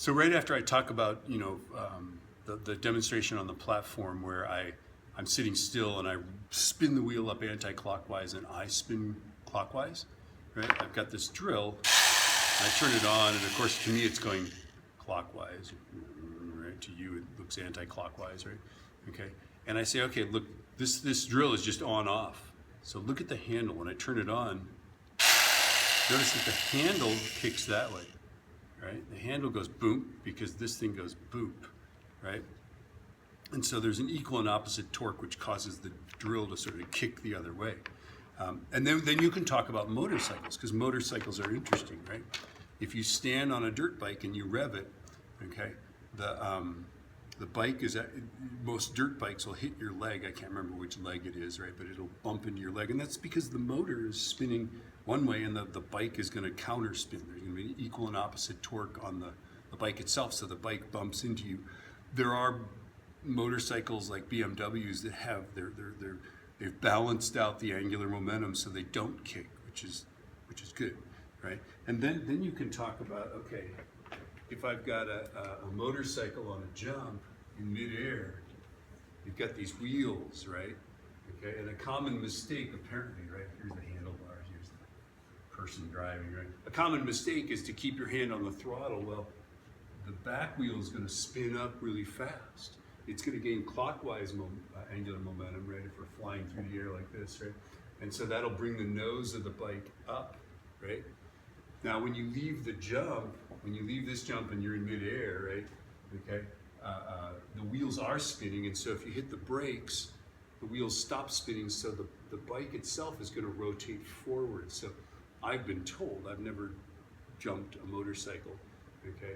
So right after I talk about, the demonstration on the platform where I'm sitting still and I spin the wheel up anti-clockwise and I spin clockwise, right? I've got this drill, and I turn it on, and of course to me it's going clockwise, right? To you it looks anti-clockwise, right? Okay, and I say, okay, look, this drill is just on off. So look at the handle. When I turn it on, notice that the handle kicks that way. Right? The handle goes boop because this thing goes boop, right? And so there's an equal and opposite torque which causes the drill to sort of kick the other way. And then you can talk about motorcycles, because motorcycles are interesting, right? If you stand on a dirt bike and you rev it, okay, the bike is most dirt bikes will hit your leg. I can't remember which leg it is, right? But it'll bump into your leg, and that's because the motor is spinning one way and the bike is going to counter spin. There's going to be equal and opposite torque on the bike itself, so the bike bumps into you. There are motorcycles like BMWs that have they've balanced out the angular momentum so they don't kick, which is good, right? And then you can talk about, okay, if I've got a motorcycle on a jump in midair, you've got these wheels, right? Okay, and a common mistake apparently, right? Here's the handlebar, here's the person driving, right? A common mistake is to keep your hand on the throttle. Well, the back wheel is going to spin up really fast. It's going to gain clockwise angular momentum, right? If we're flying through the air like this, right? And so that'll bring the nose of the bike up, right? Now, when you leave the jump, when you leave this jump and you're in midair, right? Okay, the wheels are spinning, and so if you hit the brakes, the wheels stop spinning, so the bike itself is going to rotate forward. So I've been told, I've never jumped a motorcycle, okay,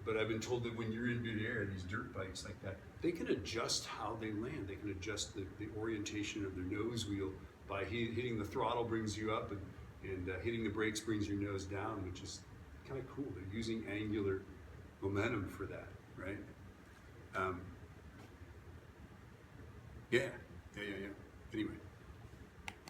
but I've been told that when you're in midair, these dirt bikes like that, they can adjust how they land. They can adjust the orientation of their nose wheel by hitting the throttle brings you up, and hitting the brakes brings your nose down, which is kind of cool. They're using angular momentum for that, right? Yeah.